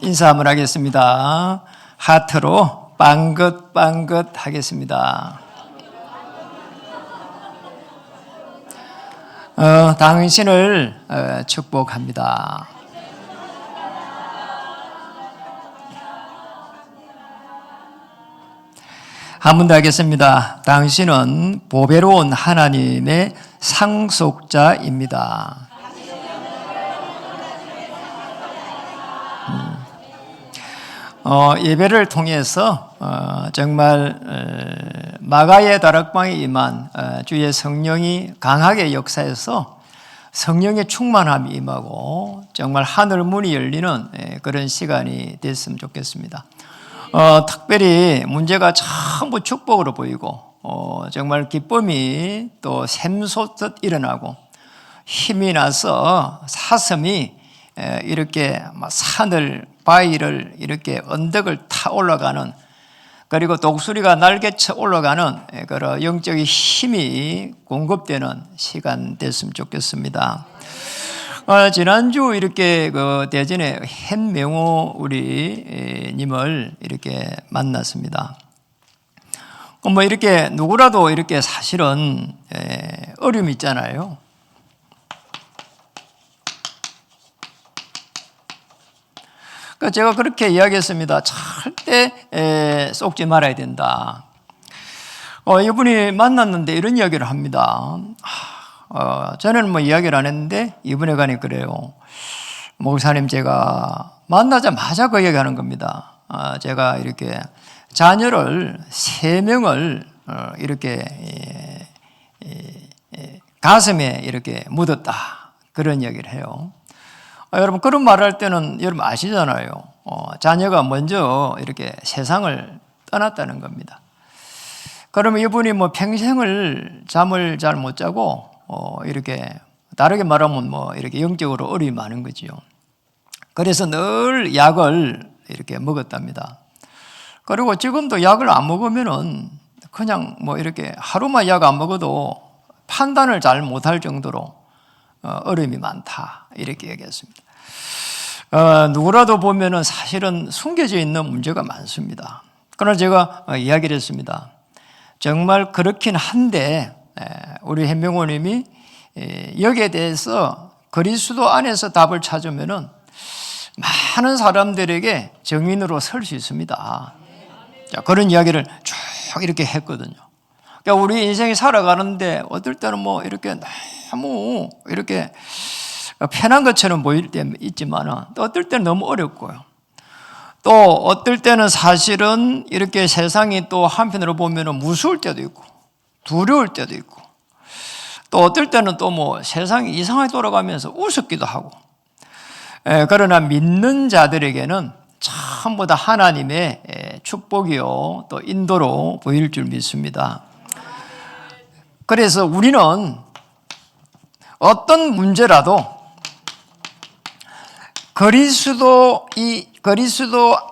인사 한번 하겠습니다. 하트로 빵긋빵긋 하겠습니다. 당신을 축복합니다. 한 번 더 하겠습니다. 당신은 보배로운 하나님의 상속자입니다. 예배를 통해서 정말 마가의 다락방에 임한 주의 성령이 강하게 역사해서 성령의 충만함이 임하고 정말 하늘 문이 열리는 그런 시간이 됐으면 좋겠습니다. 특별히 문제가 전부 축복으로 보이고 정말 기쁨이 또 샘솟듯 일어나고 힘이 나서 사슴이 이렇게 산을 바위를 이렇게 언덕을 타 올라가는, 그리고 독수리가 날개쳐 올라가는 그런 영적인 힘이 공급되는 시간 됐으면 좋겠습니다. 지난주 이렇게 대전에 hen명호 우리 님을 이렇게 만났습니다. 뭐 이렇게 누구라도 이렇게 사실은 어려움이 있잖아요. 제가 그렇게 이야기했습니다. 절대 속지 말아야 된다. 이분이 만났는데 이런 이야기를 합니다. 저는 뭐 이야기를 안 했는데 이분에 관해 그래요. 목사님, 제가 만나자마자 그 이야기하는 겁니다. 제가 이렇게 자녀를 3명을 이렇게 가슴에 이렇게 묻었다, 그런 이야기를 해요. 여러분, 그런 말을 할 때는 여러분 아시잖아요. 자녀가 먼저 이렇게 세상을 떠났다는 겁니다. 그러면 이분이 뭐 평생을 잠을 잘 못 자고 이렇게 다르게 말하면 뭐 이렇게 영적으로 어려움이 많은 거지요. 그래서 늘 약을 이렇게 먹었답니다. 그리고 지금도 약을 안 먹으면은 그냥 뭐 이렇게 하루만 약 안 먹어도 판단을 잘 못할 정도로 어려움이 많다, 이렇게 얘기했습니다. 누구라도 보면은 사실은 숨겨져 있는 문제가 많습니다. 그러나 제가 이야기를 했습니다. 정말 그렇긴 한데 우리 hen명호님이 여기에 대해서 그리스도 안에서 답을 찾으면은 많은 사람들에게 정인으로 설 수 있습니다. 그런 이야기를 쭉 이렇게 했거든요. 그러니까 우리 인생이 살아가는데 어떨 때는 뭐 이렇게 너무 이렇게 편한 것처럼 보일 때 있지만 또 어떨 때는 너무 어렵고요. 또 어떨 때는 사실은 이렇게 세상이 또 한편으로 보면 무서울 때도 있고 두려울 때도 있고, 또 어떨 때는 또 뭐 세상이 이상하게 돌아가면서 우습기도 하고, 그러나 믿는 자들에게는 전부 다 하나님의 축복이요 또 인도로 보일 줄 믿습니다. 그래서 우리는 어떤 문제라도 그리스도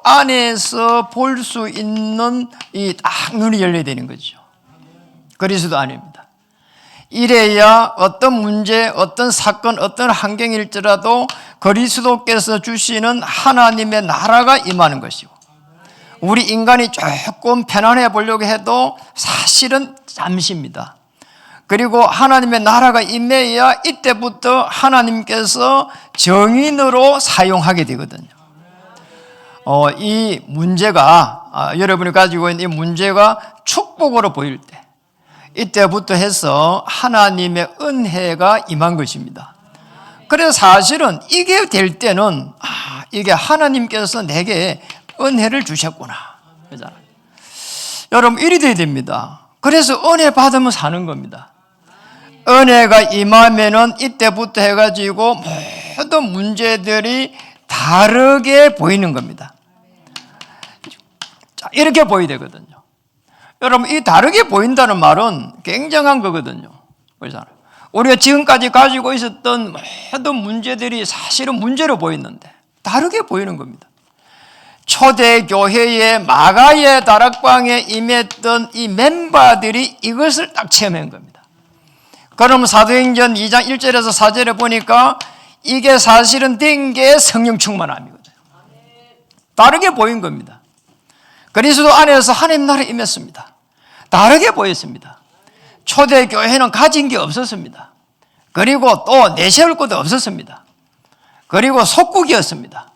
안에서 볼 수 있는 이 딱 눈이 열려야 되는 거죠. 그리스도 안입니다. 이래야 어떤 문제, 어떤 사건, 어떤 환경일지라도 그리스도께서 주시는 하나님의 나라가 임하는 것이고, 우리 인간이 조금 편안해 보려고 해도 사실은 잠시입니다. 그리고 하나님의 나라가 임해야 이때부터 하나님께서 정인으로 사용하게 되거든요. 이 문제가 여러분이 가지고 있는 이 문제가 축복으로 보일 때, 이때부터 해서 하나님의 은혜가 임한 것입니다. 그래서 사실은 이게 될 때는 이게 하나님께서 내게 은혜를 주셨구나, 그렇잖아요. 여러분, 이리 돼야 됩니다. 그래서 은혜 받으면 사는 겁니다. 은혜가 임하면은 이때부터 해가지고 모든 문제들이 다르게 보이는 겁니다. 자, 이렇게 보여야 되거든요. 여러분, 이 다르게 보인다는 말은 굉장한 거거든요. 그렇잖아요. 우리가 지금까지 가지고 있었던 모든 문제들이 사실은 문제로 보였는데 다르게 보이는 겁니다. 초대교회의 마가의 다락방에 임했던 이 멤버들이 이것을 딱 체험한 겁니다. 그럼 사도행전 2장 1절에서 4절에 보니까 이게 사실은 된 게 성령 충만함이거든요. 다르게 보인 겁니다. 그리스도 안에서 하나님 나라에 임했습니다. 다르게 보였습니다. 초대교회는 가진 게 없었습니다. 그리고 또 내세울 것도 없었습니다. 그리고 속국이었습니다.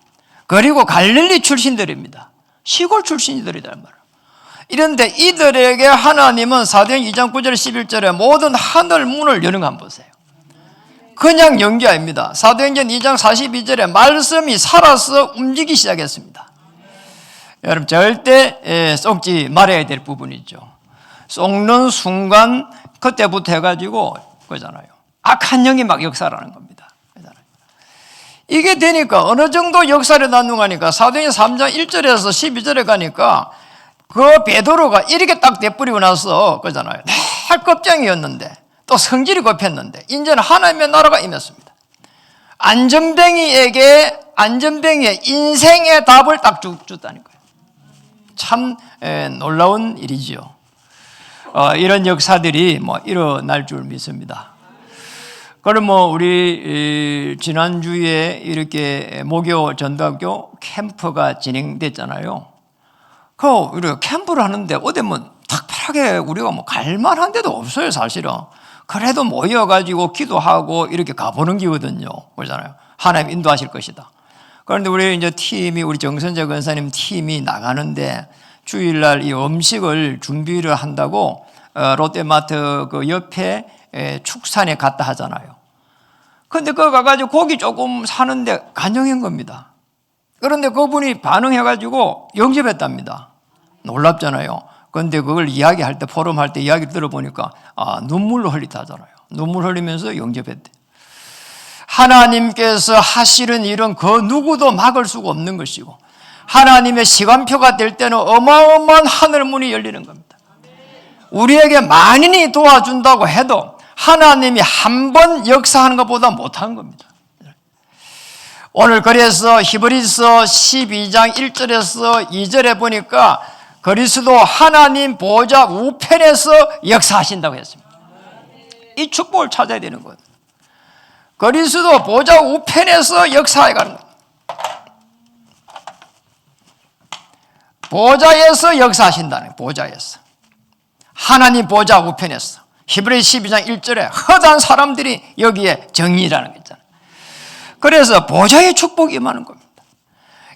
그리고 갈릴리 출신들입니다. 시골 출신들이란 말이에요. 이런데 이들에게 하나님은 사도행 2장 9절 11절에 모든 하늘 문을 여는 거 한번 보세요. 그냥 연 게 아닙니다. 사도행전 2장 42절에 말씀이 살아서 움직이기 시작했습니다. 여러분 절대 썩지 말아야 될 부분이죠. 썩는 순간 그때부터 해가지고 그잖아요. 악한 영이 막 역사라는 겁니다. 이게 되니까 어느 정도 역사를 나누가니까 사도행전 3장 1절에서 12절에 가니까 그 베드로가 이렇게 딱 돼버리고 나서 그잖아요. 날 겁쟁이였는데 또 성질이 급했는데 이제는 하나님의 나라가 임했습니다. 안전뱅이의 인생의 답을 딱 줬다는 거예요. 참 놀라운 일이지요. 이런 역사들이 일어날 줄 믿습니다. 그럼 우리 지난주에 이렇게 목요 전도학교 캠프가 진행됐잖아요. 우리가 캠프를 하는데 어디 특별하게 우리가 갈만한 데도 없어요, 사실은. 그래도 모여가지고 기도하고 이렇게 가보는 기거든요. 그러잖아요. 하나님 인도하실 것이다. 그런데 우리 이제 팀이, 우리 정선재 권사님 팀이 나가는데 주일날 이 음식을 준비를 한다고 롯데마트 그 옆에 축산에 갔다 하잖아요. 근데 그거 가가지고 고기 조금 사는데 간증한 겁니다. 그런데 그분이 반응해가지고 영접했답니다. 놀랍잖아요. 그런데 그걸 이야기할 때, 포럼할 때 이야기 들어보니까 눈물로 흘리다잖아요. 눈물 흘리면서 영접했대. 하나님께서 하시는 일은 그 누구도 막을 수가 없는 것이고 하나님의 시간표가 될 때는 어마어마한 하늘문이 열리는 겁니다. 우리에게 만인이 도와준다고 해도 하나님이 한 번 역사하는 것보다 못한 겁니다. 오늘 그래서 히브리서 12장 1절에서 2절에 보니까 그리스도 하나님 보좌 우편에서 역사하신다고 했습니다. 이 축복을 찾아야 되는 거예요. 그리스도 보좌 우편에서 역사해 가는 거예요. 보좌에서 역사하신다는 거예요. 보좌에서. 하나님 보좌 우편에서. 히브리서 12장 1절에 허다한 사람들이 여기에 정의라는 거 있잖아요. 그래서 보좌의 축복이 임하는 겁니다.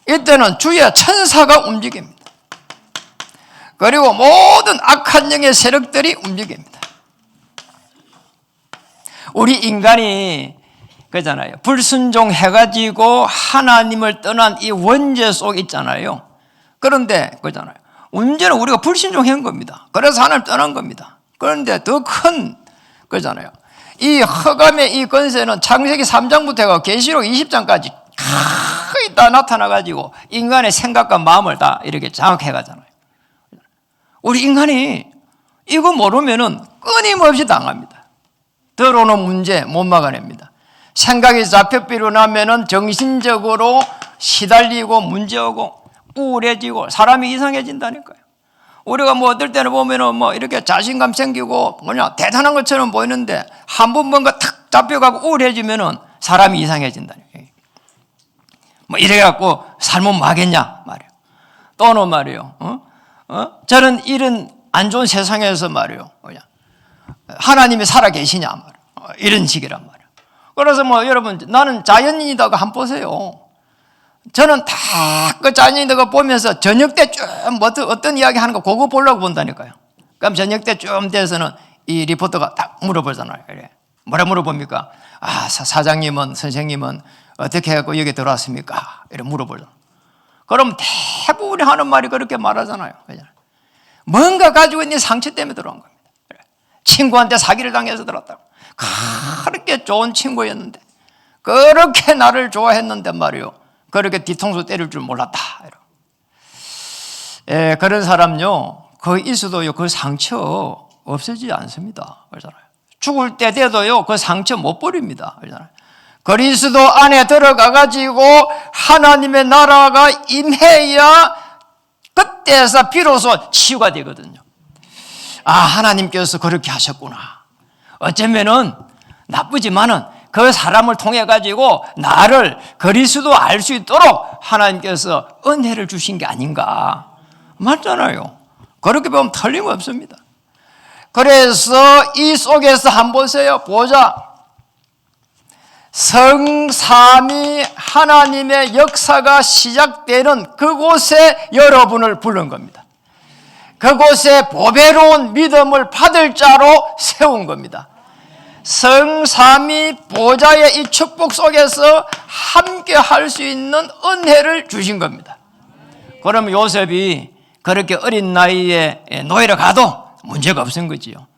이때는 주의 천사가 움직입니다. 그리고 모든 악한 영의 세력들이 움직입니다. 우리 인간이 그잖아요. 불순종해가지고 하나님을 떠난 이 원죄 속 있잖아요. 그런데 그잖아요. 문제는 우리가 불순종한 겁니다. 그래서 하나님을 떠난 겁니다. 그런데 더 큰 거잖아요. 이 흑암의 이 권세는 창세기 3장부터 해서 계시록 20장까지 크게 다 나타나가지고 인간의 생각과 마음을 다 이렇게 장악해 가잖아요. 우리 인간이 이거 모르면은 끊임없이 당합니다. 들어오는 문제 못 막아냅니다. 생각이 잡혀비로 나면은 정신적으로 시달리고 문제오고 우울해지고 사람이 이상해진다니까요. 우리가 어떨 때는 보면은 이렇게 자신감 생기고 대단한 것처럼 보이는데 한 번 뭔가 탁 잡혀가고 우울해지면은 사람이 이상해진다니까요. 이래갖고 살면 하겠냐 말이에요. 또는 말이에요. 저는 이런 안 좋은 세상에서 말이에요. 하나님이 살아 계시냐 말이에요. 이런 식이란 말이에요. 그래서 여러분 나는 자연인이다고 한번 보세요. 저는 다 그 자연인들과 보면서 저녁 때쯤 어떤 이야기 하는 거 그거 보려고 본다니까요. 그럼 저녁 때쯤 돼서는 이 리포터가 딱 물어보잖아요. 뭐라 물어봅니까? 사장님은, 선생님은 어떻게 해갖고 여기 들어왔습니까? 이렇게 물어보잖아요. 그럼 대부분이 하는 말이 그렇게 말하잖아요. 뭔가 가지고 있는 상처 때문에 들어온 겁니다. 친구한테 사기를 당해서 들어왔다고. 그렇게 좋은 친구였는데, 그렇게 나를 좋아했는데 말이요. 그렇게 뒤통수 때릴 줄 몰랐다. 그런 사람요, 그 있어도요, 그 상처 없어지지 않습니다. 그러잖아요. 죽을 때 돼도요, 그 상처 못 버립니다. 그러잖아요. 그리스도 안에 들어가가지고 하나님의 나라가 임해야 그때서 비로소 치유가 되거든요. 하나님께서 그렇게 하셨구나. 어쩌면은 나쁘지만은 그 사람을 통해 가지고 나를 그리스도 알 수 있도록 하나님께서 은혜를 주신 게 아닌가. 맞잖아요. 그렇게 보면 틀림없습니다. 그래서 이 속에서 한번 보세요. 보자. 성삼위 하나님의 역사가 시작되는 그곳에 여러분을 부른 겁니다. 그곳에 보배로운 믿음을 받을 자로 세운 겁니다. 성삼위 보좌의 이 축복 속에서 함께 할 수 있는 은혜를 주신 겁니다. 그러면 요셉이 그렇게 어린 나이에 노예로 가도 문제가 없은 거지요.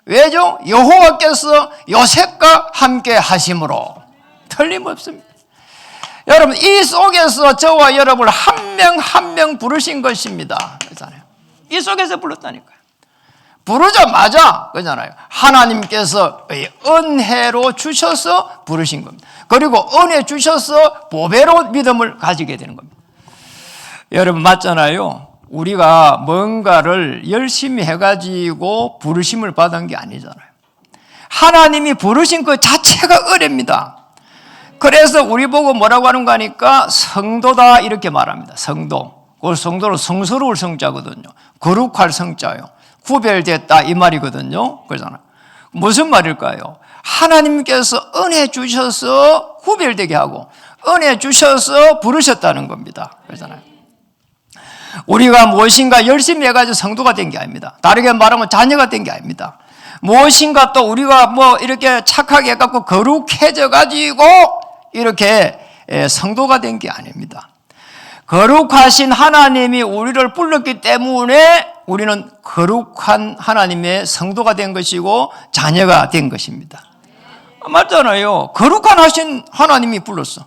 왜죠? 여호와께서 요셉과 함께 하심으로 틀림없습니다. 여러분, 이 속에서 저와 여러분을 한 명 한 명 부르신 것입니다. 그렇잖아요. 이 속에서 불렀다니까요. 부르자마자 그잖아요. 하나님께서 은혜로 주셔서 부르신 겁니다. 그리고 은혜 주셔서 보배로운 믿음을 가지게 되는 겁니다. 여러분 맞잖아요. 우리가 뭔가를 열심히 해가지고 부르심을 받은 게 아니잖아요. 하나님이 부르신 그 자체가 은혜입니다. 그래서 우리 보고 뭐라고 하는 거 하니까 성도다 이렇게 말합니다. 성도. 그 성도는 성스러울 성자거든요. 거룩할 성자요. 구별됐다 이 말이거든요. 그러잖아요. 무슨 말일까요? 하나님께서 은혜 주셔서 구별되게 하고 은혜 주셔서 부르셨다는 겁니다. 그러잖아요. 우리가 무엇인가 열심히 해가지고 성도가 된 게 아닙니다. 다르게 말하면 자녀가 된 게 아닙니다. 무엇인가 또 우리가 뭐 이렇게 착하게 해갖고 거룩해져 가지고 이렇게 성도가 된 게 아닙니다. 거룩하신 하나님이 우리를 불렀기 때문에 우리는 거룩한 하나님의 성도가 된 것이고 자녀가 된 것입니다. 맞잖아요. 거룩한 하신 하나님이 불렀어.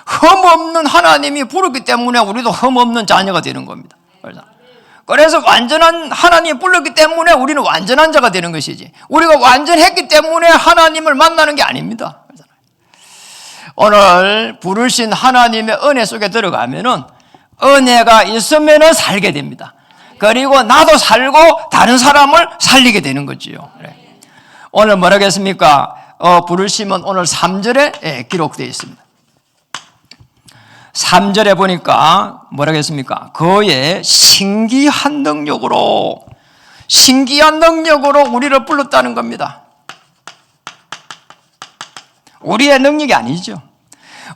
흠없는 하나님이 부르기 때문에 우리도 흠없는 자녀가 되는 겁니다. 그래서 완전한 하나님이 불렀기 때문에 우리는 완전한 자가 되는 것이지, 우리가 완전했기 때문에 하나님을 만나는 게 아닙니다. 오늘 부르신 하나님의 은혜 속에 들어가면은 은혜가 있으면은 살게 됩니다. 그리고 나도 살고 다른 사람을 살리게 되는 거지요. 오늘 뭐라고 했습니까? 부르심은 오늘 3절에 기록되어 있습니다. 3절에 보니까 뭐라고 했습니까? 그의 신기한 능력으로 우리를 불렀다는 겁니다. 우리의 능력이 아니죠.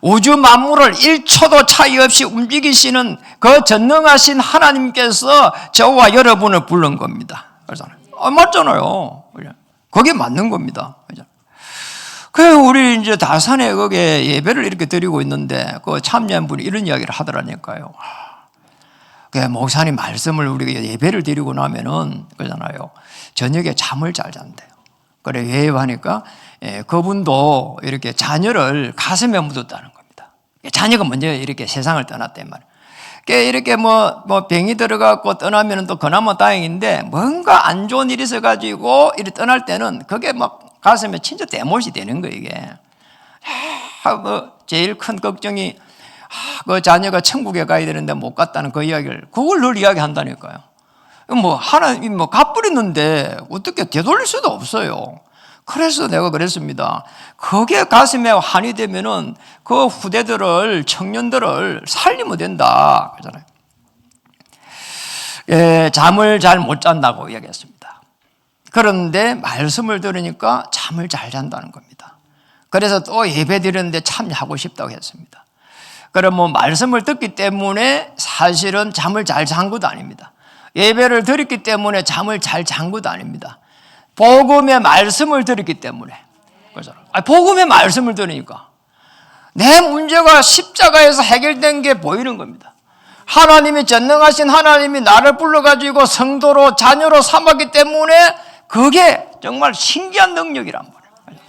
우주 만물을 1초도 차이 없이 움직이시는 그 전능하신 하나님께서 저와 여러분을 부른 겁니다. 그렇잖아요. 맞잖아요. 그게 맞는 겁니다. 그래서 우리 이제 다산에 거기에 예배를 이렇게 드리고 있는데 그 참여한 분이 이런 이야기를 하더라니까요. 그 목사님 말씀을 우리가 예배를 드리고 나면은 그러잖아요. 저녁에 잠을 잘 잔대요. 그래 왜 하니까 그분도 이렇게 자녀를 가슴에 묻었다는 겁니다. 자녀가 먼저 이렇게 세상을 떠났단 말이에요. 이렇게 뭐 병이 들어가고 떠나면 또 그나마 다행인데 뭔가 안 좋은 일이 있어가지고 이렇게 떠날 때는 그게 막 가슴에 진짜 대못이 되는 거예요, 이게. 제일 큰 걱정이 그 자녀가 천국에 가야 되는데 못 갔다는 그 이야기를 그걸 늘 이야기한다니까요. 하나님 갚으렸는데 어떻게 되돌릴 수도 없어요. 그래서 내가 그랬습니다. 그게 가슴에 한이 되면은 그 후대들을, 청년들을 살리면 된다. 그러잖아요. 잠을 잘 못 잔다고 이야기했습니다. 그런데 말씀을 들으니까 잠을 잘 잔다는 겁니다. 그래서 또 예배 드리는데 참여하고 싶다고 했습니다. 그럼 말씀을 듣기 때문에 사실은 잠을 잘 잔 것도 아닙니다. 예배를 드렸기 때문에 잠을 잘 잔 것도 아닙니다. 복음의 말씀을 들었기 때문에. 복음의 말씀을 들으니까 내 문제가 십자가에서 해결된 게 보이는 겁니다. 하나님이 전능하신 하나님이 나를 불러가지고 성도로 자녀로 삼았기 때문에 그게 정말 신기한 능력이란 말이에요.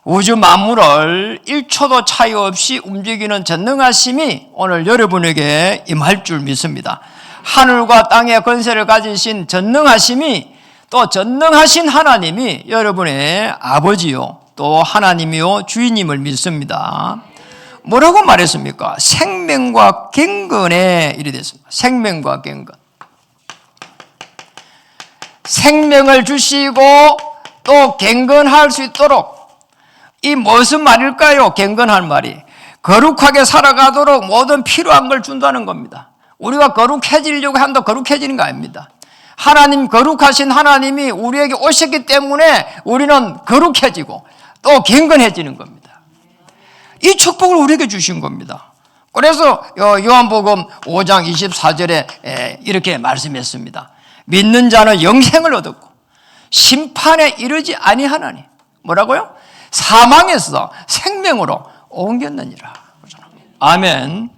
우주 만물을 1초도 차이 없이 움직이는 전능하심이 오늘 여러분에게 임할 줄 믿습니다. 하늘과 땅의 권세를 가지신 전능하심이, 또 전능하신 하나님이 여러분의 아버지요 또 하나님이요 주인님을 믿습니다. 뭐라고 말했습니까? 생명과 경건에 이르 됐습니다. 생명과 경건. 생명을 주시고 또 경건할 수 있도록 이 무슨 말일까요? 경건한 말이 거룩하게 살아가도록 모든 필요한 걸 준다는 겁니다. 우리가 거룩해지려고 한다 거룩해지는 거 아닙니다. 하나님, 거룩하신 하나님이 우리에게 오셨기 때문에 우리는 거룩해지고 또 경건해지는 겁니다. 이 축복을 우리에게 주신 겁니다. 그래서 요한복음 5장 24절에 이렇게 말씀했습니다. 믿는 자는 영생을 얻었고 심판에 이르지 아니하나니 뭐라고요? 사망에서 생명으로 옮겼느니라. 아멘.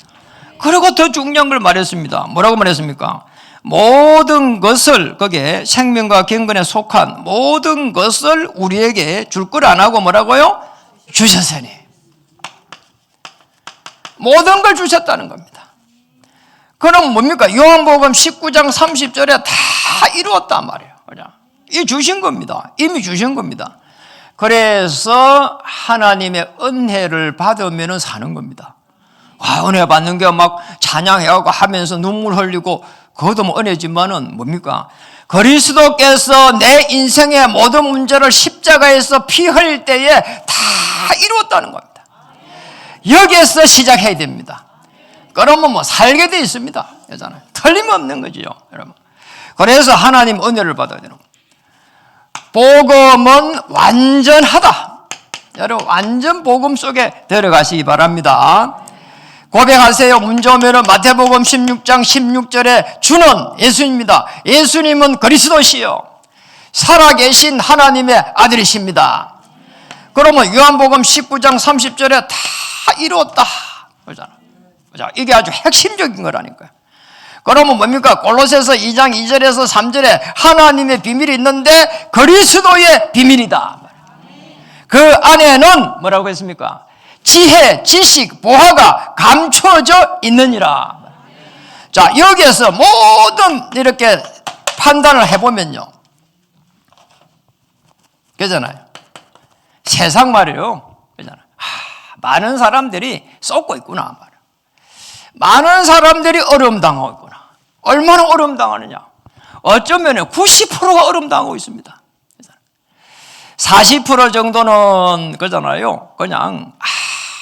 그리고 더 중요한 걸 말했습니다. 뭐라고 말했습니까? 모든 것을, 거기에 생명과 경건에 속한 모든 것을 우리에게 줄 걸 안 하고 뭐라고요? 주셨으니. 모든 걸 주셨다는 겁니다. 그럼 뭡니까? 요한복음 19장 30절에 다 이루었단 말이에요. 이 주신 겁니다. 이미 주신 겁니다. 그래서 하나님의 은혜를 받으면 사는 겁니다. 은혜 받는 게 막 찬양해하고 하면서 눈물 흘리고 그것도 뭐 은혜지만은 뭡니까? 그리스도께서 내 인생의 모든 문제를 십자가에서 피 흘릴 때에 다 이루었다는 겁니다. 여기에서 시작해야 됩니다. 그러면 뭐 살게 돼 있습니다. 여자는 틀림없는 거지요, 여러분. 그래서 하나님 은혜를 받아야 되는 겁니다. 복음은 완전하다. 여러분 완전 복음 속에 들어가시기 바랍니다. 고백하세요. 문제 오면은 마태복음 16장 16절에 주는 예수님입니다. 예수님은 그리스도시요 살아계신 하나님의 아들이십니다. 그러면 요한복음 19장 30절에 다 이루었다. 그러잖아. 이게 아주 핵심적인 거라니까요. 그러면 뭡니까? 골로새서 2장 2절에서 3절에 하나님의 비밀이 있는데 그리스도의 비밀이다. 그 안에는 뭐라고 했습니까? 지혜, 지식, 보화가 감춰져 있느니라. 자, 여기에서 모든 이렇게 판단을 해보면요. 그잖아요. 세상 말이에요. 그잖아요. 많은 사람들이 쏟고 있구나. 말이에요. 많은 사람들이 어려움 당하고 있구나. 얼마나 어려움 당하느냐. 어쩌면 90%가 어려움 당하고 있습니다. 40% 정도는 그잖아요. 그냥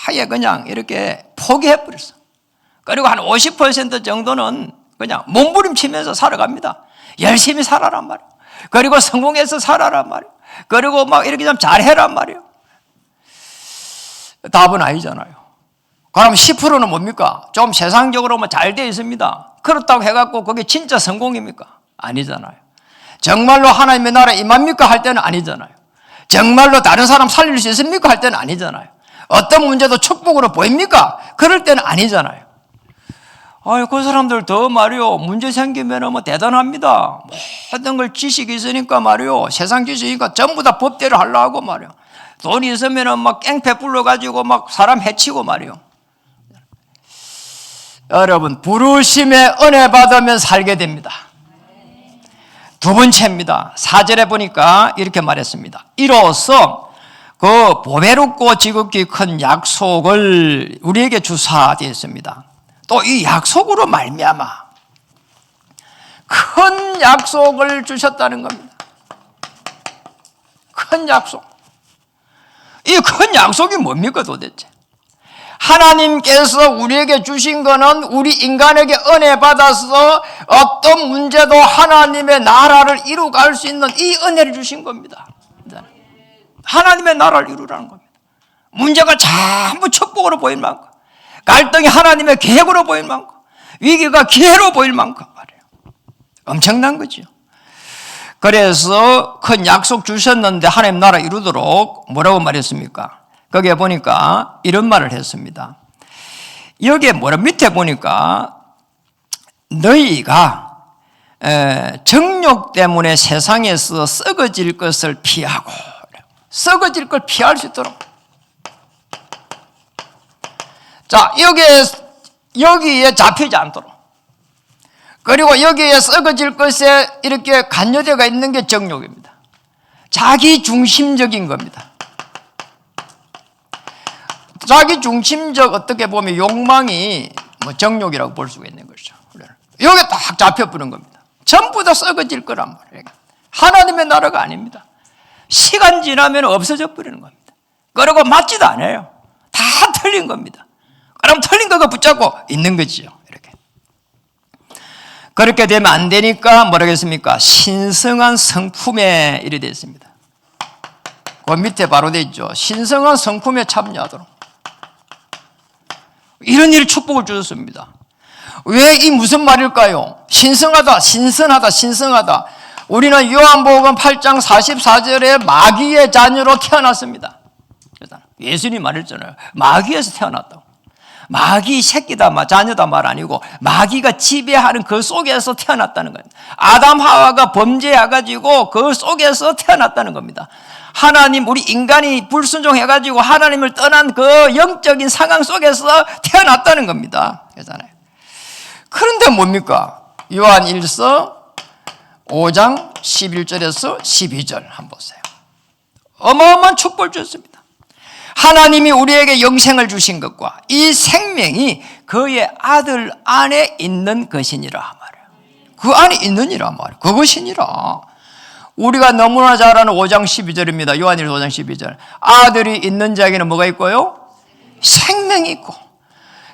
아예 그냥 이렇게 포기해버렸어. 그리고 한 50% 정도는 그냥 몸부림치면서 살아갑니다. 열심히 살아란 말이에요. 그리고 성공해서 살아란 말이에요. 그리고 막 이렇게 좀 잘해란 말이에요. 답은 아니잖아요. 그럼 10%는 뭡니까? 좀 세상적으로 뭐 잘 되어 있습니다. 그렇다고 해갖고 그게 진짜 성공입니까? 아니잖아요. 정말로 하나님의 나라 임합니까? 할 때는 아니잖아요. 정말로 다른 사람 살릴 수 있습니까? 할 때는 아니잖아요. 어떤 문제도 축복으로 보입니까? 그럴 때는 아니잖아요. 그 사람들 더 말이요. 문제 생기면 뭐 대단합니다. 모든 걸 지식이 있으니까 말이요. 세상 지식이니까 전부 다 법대로 하려고 하고 말이요. 돈이 있으면 막 깽패 불러가지고 막 사람 해치고 말이요. 여러분, 부르심에 은혜 받으면 살게 됩니다. 두 번째입니다. 4절에 보니까 이렇게 말했습니다. 이로써 그 보배롭고 지극히 큰 약속을 우리에게 주사되었습니다. 또 이 약속으로 말미암아 큰 약속을 주셨다는 겁니다. 큰 약속. 이 큰 약속이 뭡니까 도대체? 하나님께서 우리에게 주신 거는 우리 인간에게 은혜 받아서 어떤 문제도 하나님의 나라를 이루갈 수 있는 이 은혜를 주신 겁니다. 하나님의 나라를 이루라는 겁니다. 문제가 전부 축복으로 보일 만큼, 갈등이 하나님의 계획으로 보일 만큼, 위기가 기회로 보일 만큼 말이에요. 엄청난 거죠. 그래서 큰 약속 주셨는데 하나님 나라 이루도록 뭐라고 말했습니까? 거기에 보니까 이런 말을 했습니다. 여기에 밑에 보니까 너희가 정욕 때문에 세상에서 썩어질 것을 피하고, 썩어질 걸 피할 수 있도록. 자, 여기에 잡히지 않도록. 그리고 여기에 썩어질 것에 이렇게 간여대가 있는 게 정욕입니다. 자기 중심적인 겁니다. 자기 중심적 어떻게 보면 욕망이 정욕이라고 볼 수가 있는 것이죠. 여기에 딱 잡혀버린 겁니다. 전부 다 썩어질 거란 말이에요. 하나님의 나라가 아닙니다. 시간 지나면 없어져 버리는 겁니다. 그리고 맞지도 않아요. 다 틀린 겁니다. 그럼 틀린 거 붙잡고 있는 거지요. 이렇게. 그렇게 되면 안 되니까 뭐라고 했습니까? 신성한 성품에 이르게 되어 있습니다. 그 밑에 바로 되어 있죠. 신성한 성품에 참여하도록. 이런 일 축복을 주셨습니다. 왜 이 무슨 말일까요? 신성하다, 신선하다, 신성하다. 우리는 요한복음 8장 44절에 마귀의 자녀로 태어났습니다. 예수님이 말했잖아요. 마귀에서 태어났다고. 마귀 새끼다, 자녀다 말 아니고 마귀가 지배하는 그 속에서 태어났다는 거예요. 아담 하와가 범죄해가지고 그 속에서 태어났다는 겁니다. 하나님, 우리 인간이 불순종해가지고 하나님을 떠난 그 영적인 상황 속에서 태어났다는 겁니다. 그렇잖아요. 그런데 뭡니까? 요한 1서 5장 11절에서 12절 한번 보세요. 어마어마한 축복을 주셨습니다. 하나님이 우리에게 영생을 주신 것과 이 생명이 그의 아들 안에 있는 것이니라 말이에요. 그 안에 있느니라 말이에요. 그것이니라. 우리가 너무나 잘 아는 5장 12절입니다. 요한일서 5장 12절. 아들이 있는 자에게는 뭐가 있고요? 생명이 있고.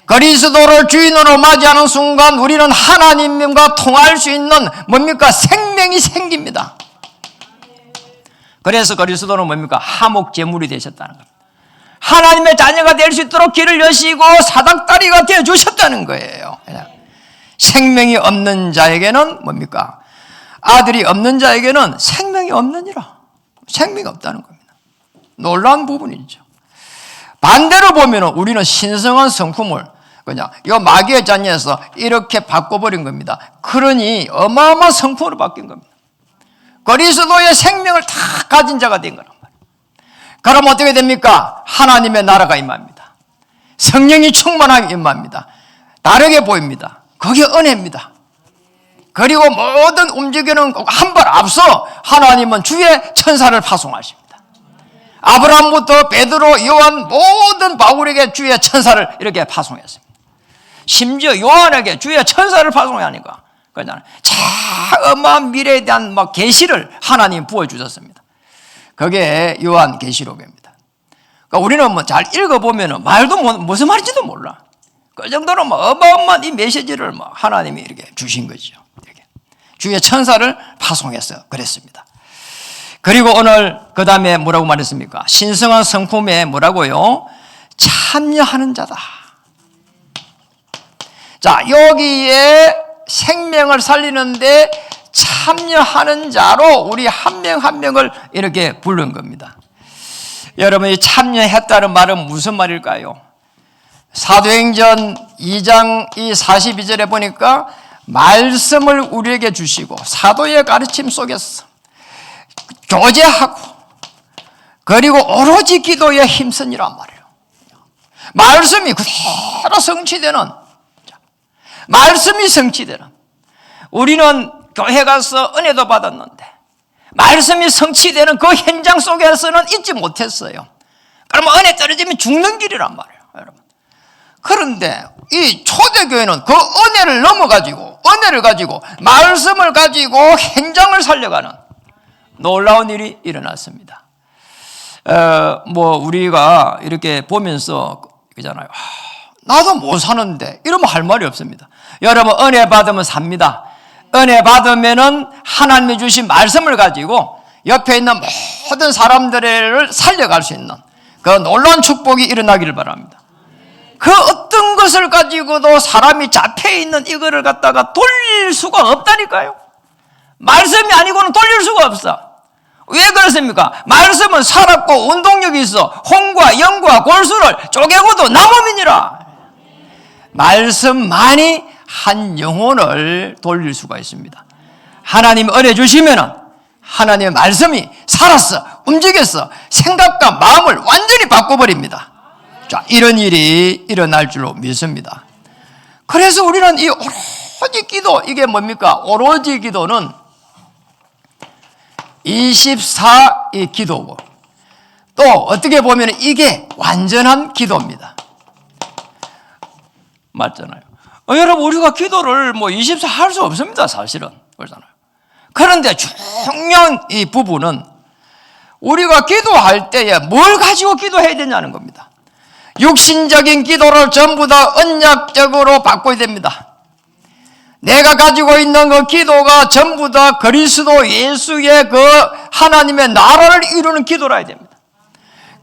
그리스도를 주인으로 맞이하는 순간 우리는 하나님과 통할 수 있는 뭡니까? 생명이 생깁니다. 그래서 그리스도는 뭡니까? 하목제물이 되셨다는 겁니다. 하나님의 자녀가 될 수 있도록 길을 여시고 사닥다리가 되어주셨다는 거예요. 생명이 없는 자에게는 뭡니까? 아들이 없는 자에게는 생명이 없느니라. 생명이 없다는 겁니다. 놀라운 부분이죠. 반대로 보면 우리는 신성한 성품을 그냥 이 마귀의 자녀에서 이렇게 바꿔버린 겁니다. 그러니 어마어마한 성품으로 바뀐 겁니다. 그리스도의 생명을 다 가진 자가 된 거란 말이에요. 그럼 어떻게 됩니까? 하나님의 나라가 임합니다. 성령이 충만하게 임합니다. 다르게 보입니다. 그게 은혜입니다. 그리고 모든 움직이는 한 발 앞서 하나님은 주의 천사를 파송하십니다. 아브라함부터 베드로, 요한 모든 바울에게 주의 천사를 이렇게 파송했습니다. 심지어 요한에게 주의 천사를 파송하니까 그러잖아요. 어마어마한 미래에 대한 계시를 하나님 부어주셨습니다. 그게 요한 계시록입니다. 그러니까 우리는 잘 읽어보면 말도 무슨 말인지도 몰라. 그 정도로 어마어마한 이 메시지를 하나님이 이렇게 주신 거죠. 이렇게. 주의 천사를 파송해서 그랬습니다. 그리고 오늘 그 다음에 뭐라고 말했습니까? 신성한 성품에 뭐라고요? 참여하는 자다. 자, 여기에 생명을 살리는데 참여하는 자로 우리 한 명 한 명을 이렇게 부른 겁니다. 여러분이 참여했다는 말은 무슨 말일까요? 사도행전 2장 42절에 보니까 말씀을 우리에게 주시고 사도의 가르침 속에서 교제하고 그리고 오로지 기도에 힘쓰니란 말이에요. 말씀이 그대로 성취되는, 말씀이 성취되는, 우리는 교회 가서 은혜도 받았는데 말씀이 성취되는 그 현장 속에서는 잊지 못했어요. 그러면 은혜 떨어지면 죽는 길이란 말이에요, 여러분. 그런데 이 초대교회는 그 은혜를 넘어가지고, 은혜를 가지고, 말씀을 가지고 현장을 살려가는 놀라운 일이 일어났습니다. 우리가 이렇게 보면서 그잖아요. 나도 못 사는데 이러면 할 말이 없습니다. 여러분, 은혜 받으면 삽니다. 은혜 받으면은 하나님이 주신 말씀을 가지고 옆에 있는 모든 사람들을 살려갈 수 있는 그 놀라운 축복이 일어나기를 바랍니다. 그 어떤 것을 가지고도 사람이 잡혀있는 이거를 갖다가 돌릴 수가 없다니까요. 말씀이 아니고는 돌릴 수가 없어. 왜 그렇습니까? 말씀은 살았고 운동력이 있어. 홍과 영과 골수를 쪼개고도 남음이니라. 말씀만이 한 영혼을 돌릴 수가 있습니다. 하나님 은혜 주시면은 하나님의 말씀이 살았어, 움직였어, 생각과 마음을 완전히 바꿔버립니다. 자, 이런 일이 일어날 줄로 믿습니다. 그래서 우리는 이 오로지 기도, 이게 뭡니까? 오로지 기도는 24이 기도고, 또 어떻게 보면 이게 완전한 기도입니다. 맞잖아요. 여러분, 우리가 기도를 24 할 수 없습니다, 사실은. 그렇잖아요. 그런데 중요한 이 부분은 우리가 기도할 때에 뭘 가지고 기도해야 되냐는 겁니다. 육신적인 기도를 전부 다 언약적으로 바꿔야 됩니다. 내가 가지고 있는 그 기도가 전부 다 그리스도 예수의 그 하나님의 나라를 이루는 기도라야 됩니다.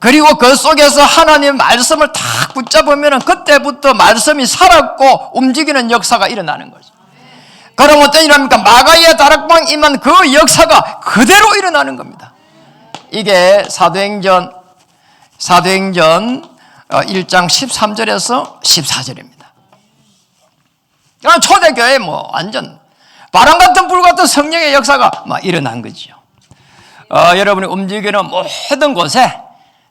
그리고 그 속에서 하나님의 말씀을 딱 붙잡으면 그때부터 말씀이 살았고 움직이는 역사가 일어나는 거죠. 그럼 어떤 일합니까? 마가의 다락방 임한 그 역사가 그대로 일어나는 겁니다. 이게 사도행전 1장 13절에서 14절입니다. 초대교회 완전 바람 같은 불 같은 성령의 역사가 일어난 거죠. 여러분이 움직이는 모든 곳에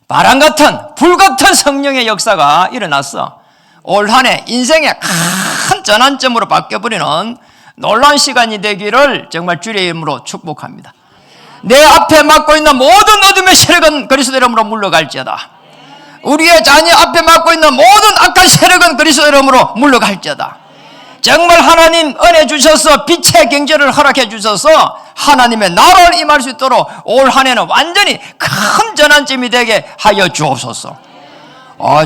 바람 같은 불 같은 성령의 역사가 일어났어. 올 한 해 인생의 큰 전환점으로 바뀌어버리는 놀라운 시간이 되기를 정말 주의 이름으로 축복합니다. 내 앞에 막고 있는 모든 어둠의 세력은 그리스도 이름으로 물러갈지어다. 우리의 자녀 앞에 막고 있는 모든 악한 세력은 그리스도 이름으로 물러갈지어다. 정말 하나님 은혜 주셔서 빛의 경제를 허락해 주셔서 하나님의 나라를 임할 수 있도록 올 한 해는 완전히 큰 전환점이 되게 하여 주옵소서.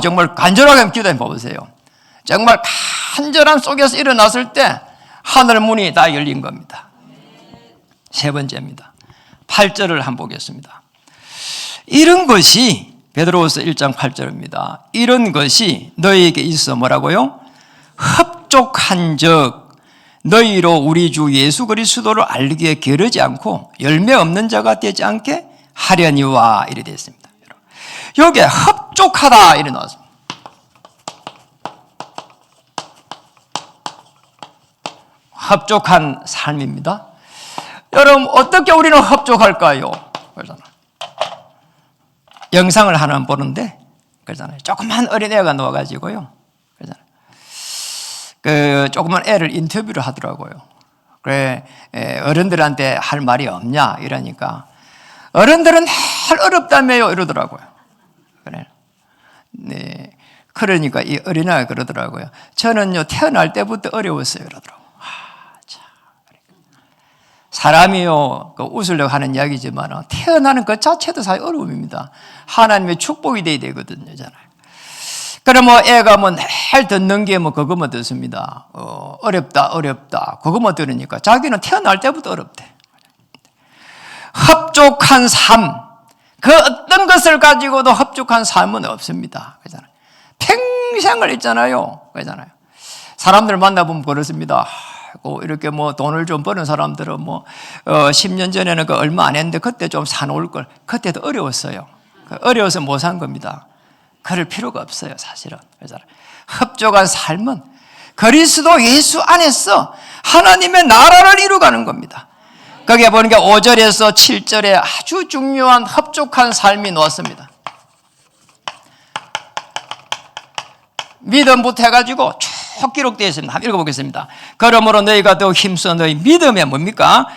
정말 간절하게 기도해 보세요. 정말 간절함 속에서 일어났을 때 하늘 문이 다 열린 겁니다. 세 번째입니다. 8절을 한번 보겠습니다. 이런 것이 베드로후서 1장 8절입니다. 이런 것이 너희에게 있어 뭐라고요? 흡족한즉 너희로 우리 주 예수 그리스도를 알기에 게으르지 않고 열매 없는 자가 되지 않게 하려니와 이래 되어 있습니다. 여기에 흡족하다 이래 나왔습니다. 흡족한 삶입니다. 여러분 어떻게 우리는 흡족할까요? 그러잖아요. 영상을 하나 보는데 그러잖아요. 조그만 어린애가 누워가지고요. 그러잖아요. 그 조그만 애를 인터뷰를 하더라고요. 그래 어른들한테 할 말이 없냐 이러니까 어른들은 늘 어렵다며요 이러더라고요. 그래. 네. 그러니까 이 어린아이가 그러더라고요. 저는요 태어날 때부터 어려웠어요 이러더라고요. 사람이요, 웃으려고 하는 이야기지만 태어나는 것 자체도 사실 어려움입니다. 하나님의 축복이 돼야 되거든요, 잖아요. 그럼 애가 늘 듣는 게 그것만 듣습니다. 어렵다. 그것만 들으니까 자기는 태어날 때부터 어렵대. 흡족한 삶, 그 어떤 것을 가지고도 흡족한 삶은 없습니다. 그잖아요. 평생을 있잖아요. 그잖아요. 사람들 만나보면 그렇습니다. 이렇게 돈을 좀 버는 사람들은 10년 전에는 얼마 안 했는데 그때 좀 사놓을 걸. 그때도 어려웠어요. 어려워서 못 산 겁니다. 그럴 필요가 없어요, 사실은. 흡족한 삶은 그리스도 예수 안에서 하나님의 나라를 이루가는 겁니다. 거기에 보니까 5절에서 7절에 아주 중요한 흡족한 삶이 나왔습니다. 믿음부터 해가지고 쭉 기록되어 있습니다. 한번 읽어보겠습니다. 그러므로 너희가 더욱 힘써 너희 믿음에 뭡니까?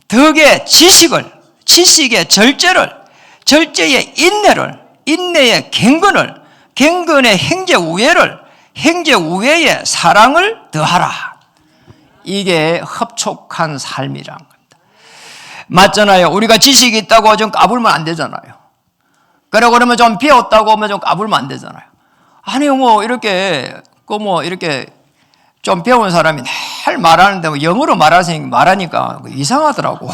덕의 지식을, 지식의 절제를, 절제의 인내를, 인내의 경건을, 경건의 행제우애를, 행제우애의 사랑을 더하라. 이게 흡족한 삶이란 겁니다. 맞잖아요. 우리가 지식이 있다고 좀 까불면 안 되잖아요. 그러면 좀 배웠다고 하면 좀 까불면 안 되잖아요. 아니요, 이렇게 좀 배운 사람이 늘 말하는데 영어로 말하니까 이상하더라고.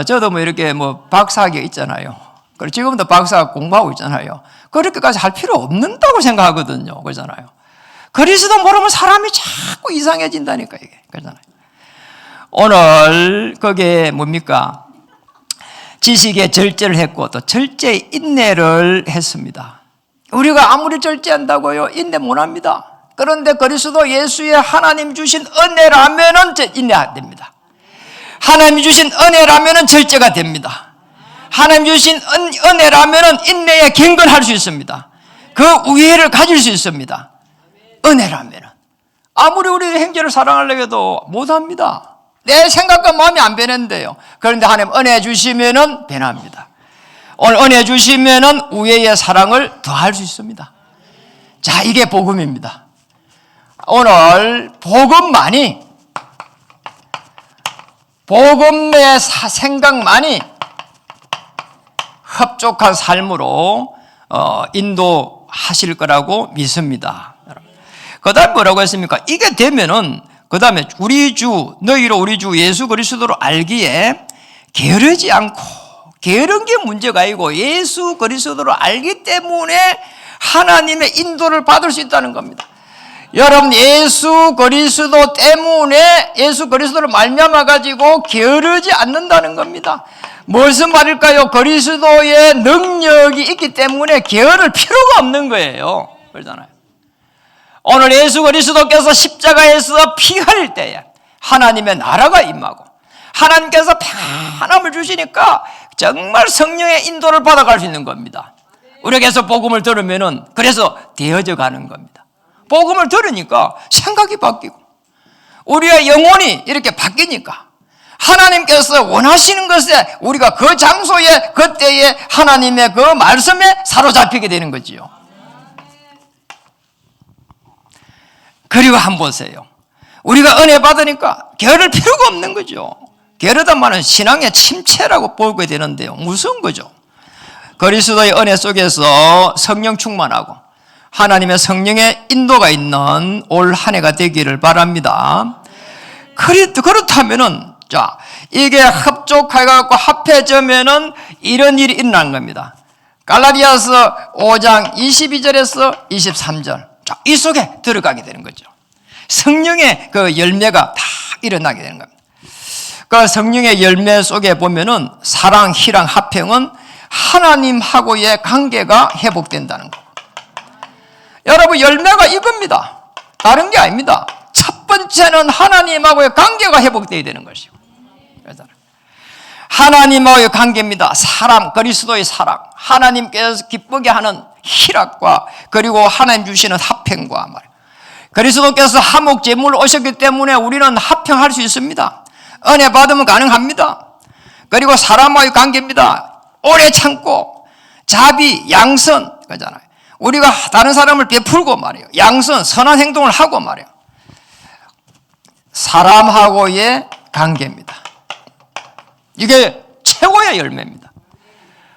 저도 이렇게 박사학위 있잖아요. 그리고 지금도 박사 공부하고 있잖아요. 그렇게까지 할 필요 없는다고 생각하거든요. 그러잖아요. 그리스도 모르면 사람이 자꾸 이상해진다니까, 이게. 그러잖아요. 오늘, 그게 뭡니까? 지식의 절제를 했고, 또 절제의 인내를 했습니다. 우리가 아무리 절제한다고요, 인내 못 합니다. 그런데 그리스도 예수의 하나님 주신 은혜라면은 인내가 됩니다. 하나님 주신 은혜라면은 절제가 됩니다. 하나님 주신 은혜라면은 인내에 경건할 수 있습니다. 그 우애를 가질 수 있습니다. 은혜라면은. 아무리 우리 형제를 사랑하려고 해도 못 합니다. 내 생각과 마음이 안 변했는데요. 그런데 하나님 은혜 주시면은 변합니다. 오늘 은혜 주시면은 우애의 사랑을 더할 수 있습니다. 자, 이게 복음입니다. 오늘 복음만이 복음의 생각만이 흡족한 삶으로 인도하실 거라고 믿습니다. 그 다음 뭐라고 했습니까? 이게 되면은 그 다음에 우리 주 너희로 우리 주 예수 그리스도로 알기에 게으르지 않고, 게으른 게 문제가 아니고 예수 그리스도로 알기 때문에 하나님의 인도를 받을 수 있다는 겁니다. 여러분, 예수 그리스도 때문에 예수 그리스도를 말미암아 가지고 게으르지 않는다는 겁니다. 무슨 말일까요? 그리스도의 능력이 있기 때문에 게으를 필요가 없는 거예요. 그러잖아요. 오늘 예수 그리스도께서 십자가에서 피 흘릴 때에 하나님의 나라가 임하고 하나님께서 평안함을 주시니까 정말 성령의 인도를 받아갈 수 있는 겁니다. 우리에게서 복음을 들으면은 그래서 되어져 가는 겁니다. 복음을 들으니까 생각이 바뀌고 우리의 영혼이 이렇게 바뀌니까 하나님께서 원하시는 것에 우리가 그 장소에 그때에 하나님의 그 말씀에 사로잡히게 되는 거지요. 그리고 한번 보세요. 우리가 은혜 받으니까 게으를 필요가 없는 거죠. 게으르단 말은 신앙의 침체라고 보게 되는데요. 무서운 거죠. 그리스도의 은혜 속에서 성령 충만하고 하나님의 성령의 인도가 있는 올 한 해가 되기를 바랍니다. 그렇다면은 자, 이게 합족해갖고 합해지면은 이런 일이 일어난 겁니다. 갈라디아서 5장 22절에서 23절. 자, 이 속에 들어가게 되는 거죠. 성령의 그 열매가 다 일어나게 되는 겁니다. 그 성령의 열매 속에 보면은 사랑, 희랑, 화평은 하나님하고의 관계가 회복된다는 거. 여러분, 열매가 이겁니다. 다른 게 아닙니다. 첫 번째는 하나님하고의 관계가 회복되어야 되는 것이고, 하나님하고의 관계입니다. 사랑, 그리스도의 사랑, 하나님께서 기쁘게 하는 희락과 그리고 하나님 주시는 화평과 말이에요. 그리스도께서 화목제물로 오셨기 때문에 우리는 화평할 수 있습니다. 은혜 받으면 가능합니다. 그리고 사람과의 관계입니다. 오래 참고 자비, 양선 그잖아요. 우리가 다른 사람을 베풀고 말이에요. 양선, 선한 행동을 하고 말이에요. 사람하고의 관계입니다. 이게 최고의 열매입니다.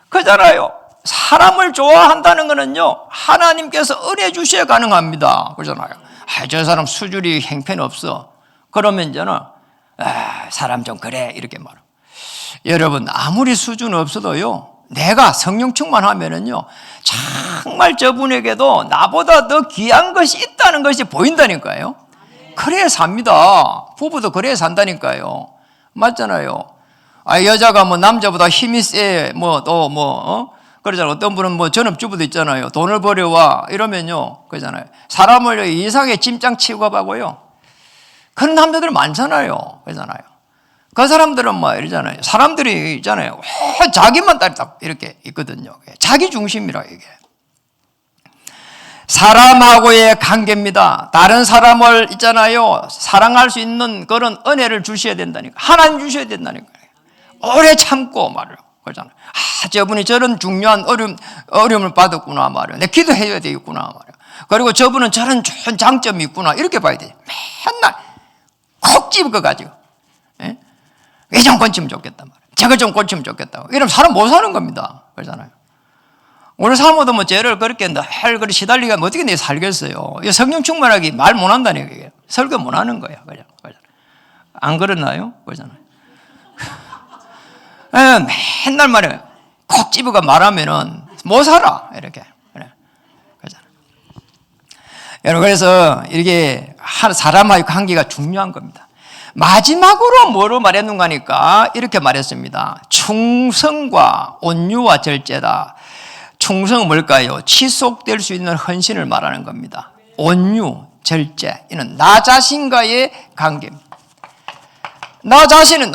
그잖아요. 사람을 좋아한다는 것은요, 하나님께서 은혜 주셔야 가능합니다. 그러잖아요. 저 사람 수주리 행편 없어. 그러면 이제는 사람 좀 그래 이렇게 말해요. 여러분, 아무리 수준 없어도요, 내가 성령 충만하면은요, 정말 저분에게도 나보다 더 귀한 것이 있다는 것이 보인다니까요. 그래야 삽니다. 부부도 그래야 산다니까요. 맞잖아요. 여자가 뭐 남자보다 힘이 세, 그러잖아요. 어떤 분은 뭐 전업주부도 있잖아요. 돈을 벌여와 이러면요, 그러잖아요. 사람을 이상하게 짐짱 취급하고요. 그런 남자들 많잖아요. 그러잖아요. 그 사람들은 뭐 이러잖아요. 사람들이 있잖아요. 왜 자기만 딱 이렇게 있거든요. 자기 중심이라 이게. 사람하고의 관계입니다. 다른 사람을 있잖아요. 사랑할 수 있는 그런 은혜를 주셔야 된다니까. 하나님 주셔야 된다니까요. 오래 참고 말이에요. 그러잖아요. 저분이 저런 중요한 어려움을 받았구나 말이에요. 내 기도해야 되겠구나 말이에요. 그리고 저분은 저런 좋은 장점이 있구나 이렇게 봐야 돼요. 맨날 콕 집어가지고 이 좀 고치면 좋겠다 말이에요. 저걸 좀 고치면 좋겠다. 이러면 사람 못 사는 겁니다. 그러잖아요. 오늘 사모도 뭐 죄를 그렇게 늘 그렇게 시달리가 어떻게 내 살겠어요. 성령 충만하기 말 못 한다니까. 이게. 설교 못 하는 거야. 그냥. 안 그렇나요? 그러잖아요. 맨날 말해요. 콕 집어가 말하면은 못 살아. 이렇게. 그래. 그러잖아요. 여러분, 그래서 이렇게 사람과의 관계가 중요한 겁니다. 마지막으로 뭐로 말했는가 하니까 이렇게 말했습니다. 충성과 온유와 절제다. 충성은 뭘까요? 지속될 수 있는 헌신을 말하는 겁니다. 온유, 절제, 이는 나 자신과의 관계입니다. 나 자신을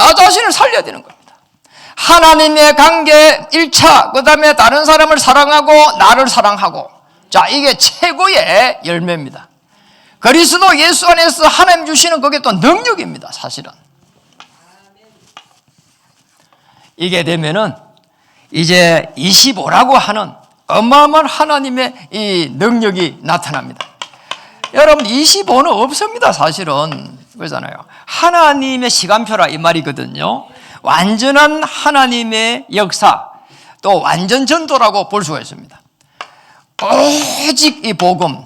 살려야 되는 겁니다. 하나님의 관계 1차, 그 다음에 다른 사람을 사랑하고 나를 사랑하고, 자, 이게 최고의 열매입니다. 그리스도 예수 안에서 하나님 주시는 그게 또 능력입니다. 사실은 이게 되면은 이제 25라고 하는 어마어마한 하나님의 이 능력이 나타납니다. 여러분, 25는 없습니다. 사실은 그러잖아요. 하나님의 시간표라 이 말이거든요. 완전한 하나님의 역사, 또 완전 전도라고 볼 수가 있습니다. 오직 이 복음,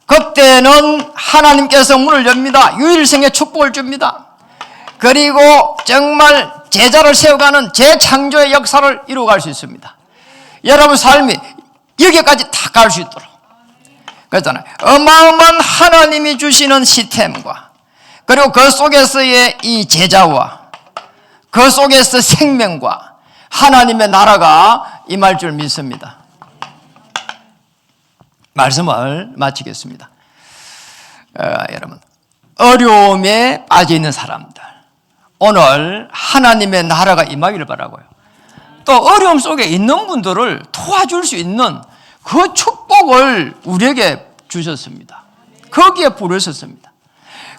그때는 하나님께서 문을 엽니다. 유일성의 축복을 줍니다. 그리고 정말 제자를 세워가는 재창조의 역사를 이루어갈 수 있습니다. 여러분 삶이 여기까지 다 갈 수 있도록. 그렇잖아요. 어마어마한 하나님이 주시는 시스템과, 그리고 그 속에서의 이 제자와 그 속에서 생명과 하나님의 나라가 임할 줄 믿습니다. 말씀을 마치겠습니다. 여러분, 어려움에 빠져 있는 사람들, 오늘 하나님의 나라가 임하기를 바라고요. 또 어려움 속에 있는 분들을 도와줄 수 있는 그 축복을 우리에게 주셨습니다. 거기에 부르셨습니다.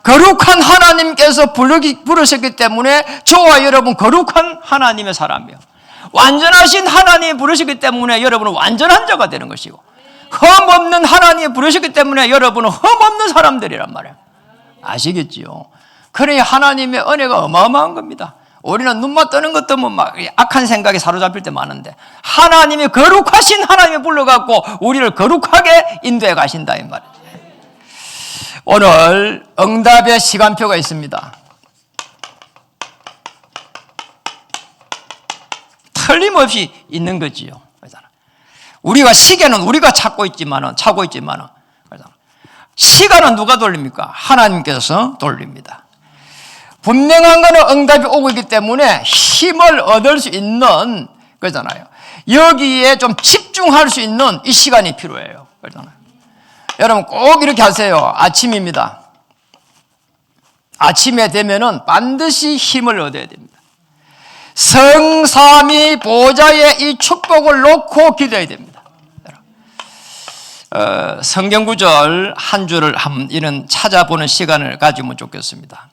거룩한 하나님께서 부르셨기 때문에 저와 여러분 거룩한 하나님의 사람이요, 완전하신 하나님이 부르셨기 때문에 여러분은 완전한 자가 되는 것이고, 흠없는 하나님이 부르셨기 때문에 여러분은 흠없는 사람들이란 말이에요. 아시겠지요? 그러니 하나님의 은혜가 어마어마한 겁니다. 우리는 눈만 뜨는 것도 막 악한 생각에 사로잡힐 때 많은데, 하나님이 거룩하신 하나님이 불러갖고 우리를 거룩하게 인도해 가신다 이 말이에요. 오늘 응답의 시간표가 있습니다. 틀림없이 있는 거지요. 우리가 시계는 우리가 차고 있지만은 시간은 누가 돌립니까? 하나님께서 돌립니다. 분명한 것은 응답이 오고 있기 때문에 힘을 얻을 수 있는 거잖아요. 여기에 좀 집중할 수 있는 이 시간이 필요해요. 그렇잖아요. 여러분 꼭 이렇게 하세요. 아침입니다. 아침에 되면은 반드시 힘을 얻어야 됩니다. 성삼위 보좌의 이 축복을 놓고 기도해야 됩니다. 성경 구절 한 줄을 이런 찾아보는 시간을 가지면 좋겠습니다.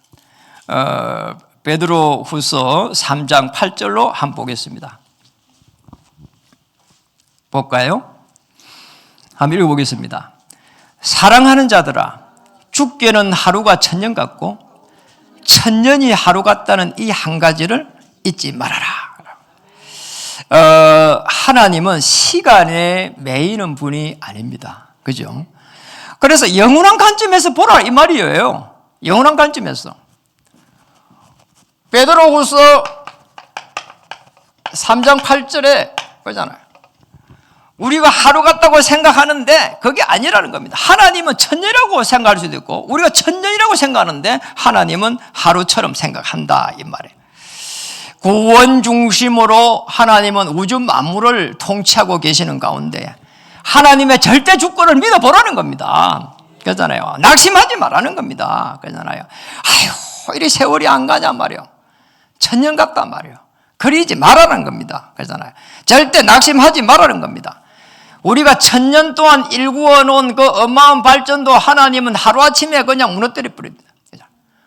베드로 후서 3장 8절로 한번 보겠습니다. 볼까요? 한번 읽어보겠습니다. 사랑하는 자들아, 죽게는 하루가 천년 같고 천년이 하루 같다는 이 한 가지를 잊지 말아라. 하나님은 시간에 매이는 분이 아닙니다. 그죠? 그래서 영원한 관점에서 보라 이 말이에요. 영원한 관점에서. 베드로후서 3장 8절에 그러잖아요. 우리가 하루 같다고 생각하는데 그게 아니라는 겁니다. 하나님은 천년이라고 생각할 수도 있고 우리가 천년이라고 생각하는데 하나님은 하루처럼 생각한다 이 말이에요. 구원 중심으로 하나님은 우주 만물을 통치하고 계시는 가운데 하나님의 절대 주권을 믿어보라는 겁니다. 그러잖아요. 낙심하지 말라는 겁니다. 그러잖아요. 아유, 이리 세월이 안 가냐 말이요. 천년 같단 말이요. 그러지 말라는 겁니다. 그러잖아요. 절대 낙심하지 말라는 겁니다. 우리가 천년 동안 일구어 놓은 그 어마어마한 발전도 하나님은 하루아침에 그냥 무너뜨려 버립니다.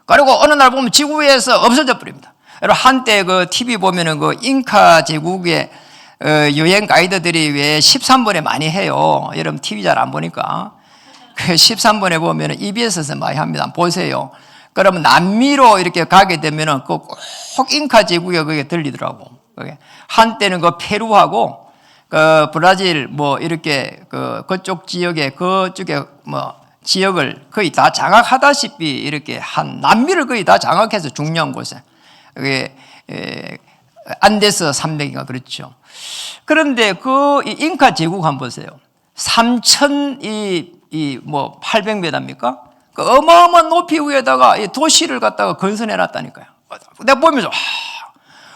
그리고 어느 날 보면 지구 위에서 없어져 버립니다. 여러분 한때 그 TV 보면은 그 잉카 제국의 여행 가이드들이 왜 13번에 많이 해요. 여러분 TV 잘 안 보니까 그 13번에 보면은 EBS에서 많이 합니다. 보세요. 그러면 남미로 이렇게 가게 되면은 꼭 잉카 제국에 그게 들리더라고. 한때는 그 페루하고 그 브라질 뭐 이렇게 그쪽 지역에 그쪽에 뭐 지역을 거의 다 장악하다시피 이렇게 한 남미를 거의 다 장악해서 중요한 곳에 그게 안데스 산맥인가 그렇죠. 그런데 그 잉카 제국 한번 보세요. 800m입니까? 그 어마어마한 높이 위에다가 도시를 갖다가 건설해 놨다니까요. 내가 보면서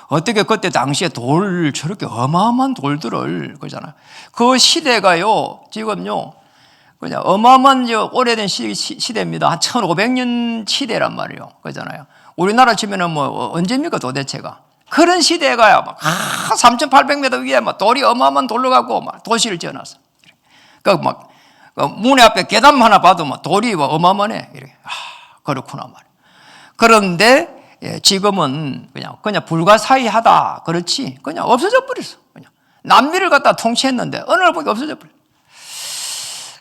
어떻게 그때 당시에 돌 저렇게 어마어마한 돌들을 그러잖아요. 그 시대가요 지금요 그냥 어마어마한 오래된 시대입니다. 한 1500년 시대란 말이에요. 그러잖아요. 우리나라 치면은 뭐 언제입니까 도대체가? 그런 시대가요. 막 3,800m 위에 막 돌이 어마어마한 돌로 갖고 막 도시를 지어놨어. 그 막 문에 앞에 계단 하나 봐도 막 돌이 어마어마해. 이렇게 그렇구나 말. 그런데 지금은 그냥 불가사의하다. 그렇지. 그냥 없어져 버렸어. 그냥 남미를 갖다 통치했는데 어느 날 보니까 없어져 버려.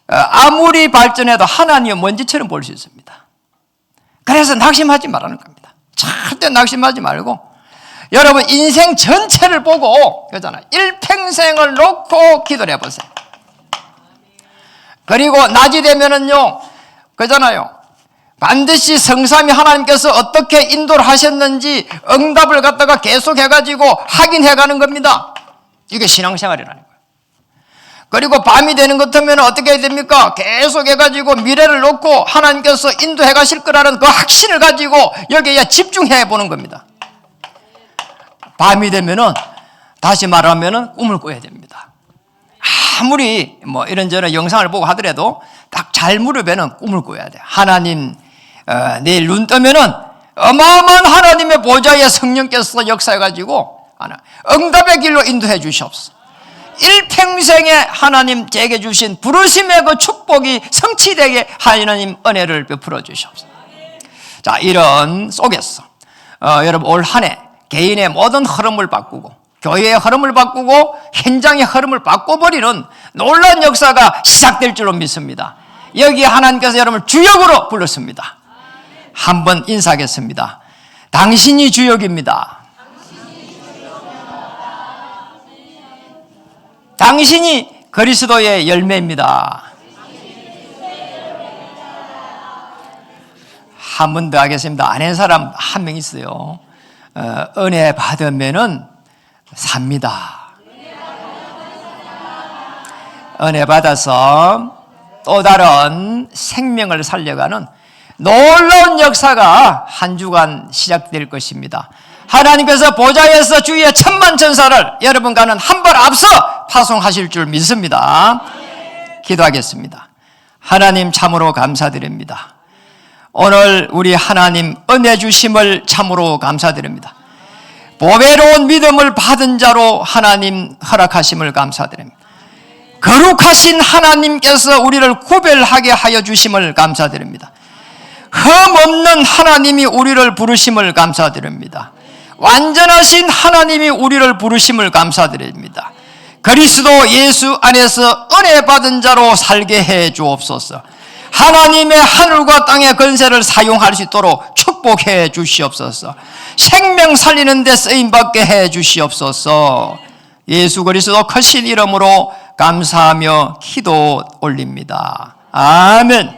아무리 발전해도 하나님은 먼지처럼 볼 수 있습니다. 그래서 낙심하지 말라는 겁니다. 절대 낙심하지 말고 여러분 인생 전체를 보고 그러잖아요. 일평생을 놓고 기도를 해보세요. 그리고 낮이 되면은요, 그러잖아요. 반드시 성삼위 하나님께서 어떻게 인도를 하셨는지 응답을 갖다가 계속 해가지고 확인해가는 겁니다. 이게 신앙생활이라는 거예요. 그리고 밤이 되는 것 같으면 어떻게 해야 됩니까? 계속 해가지고 미래를 놓고 하나님께서 인도해 가실 거라는 그 확신을 가지고 여기에 집중해 보는 겁니다. 밤이 되면은 다시 말하면은 꿈을 꿔야 됩니다. 아무리 뭐 이런저런 영상을 보고 하더라도 딱 잘 무릎에는 꿈을 꿔야 돼요. 하나님, 내일 눈 뜨면은 어마어마한 하나님의 보좌에 성령께서 역사해가지고 응답의 길로 인도해 주시옵소서. 일평생에 하나님 제게 주신 부르심의 그 축복이 성취되게 하나님 은혜를 베풀어 주시옵소서. 자, 이런 속에서 여러분 올 한 해 개인의 모든 흐름을 바꾸고 교회의 흐름을 바꾸고 현장의 흐름을 바꿔버리는 놀라운 역사가 시작될 줄로 믿습니다. 여기 하나님께서 여러분을 주역으로 불렀습니다. 한번 인사하겠습니다. 당신이 주역입니다. 당신이 그리스도의 열매입니다. 한 번 더 하겠습니다. 아는 사람 한 명 있어요. 은혜 받으면은 삽니다. 은혜 받아서 또 다른 생명을 살려가는 놀라운 역사가 한 주간 시작될 것입니다. 하나님께서 보좌에서 주위의 천만 천사를 여러분과는 한 발 앞서 파송하실 줄 믿습니다. 기도하겠습니다. 하나님 참으로 감사드립니다. 오늘 우리 하나님 은혜 주심을 참으로 감사드립니다. 보배로운 믿음을 받은 자로 하나님 허락하심을 감사드립니다. 거룩하신 하나님께서 우리를 구별하게 하여 주심을 감사드립니다. 흠없는 하나님이 우리를 부르심을 감사드립니다. 완전하신 하나님이 우리를 부르심을 감사드립니다. 그리스도 예수 안에서 은혜 받은 자로 살게 해 주옵소서. 하나님의 하늘과 땅의 권세를 사용할 수 있도록 축복해 주시옵소서. 생명 살리는 데 쓰임받게 해 주시옵소서. 예수 그리스도 크신 이름으로 감사하며 기도 올립니다. 아멘.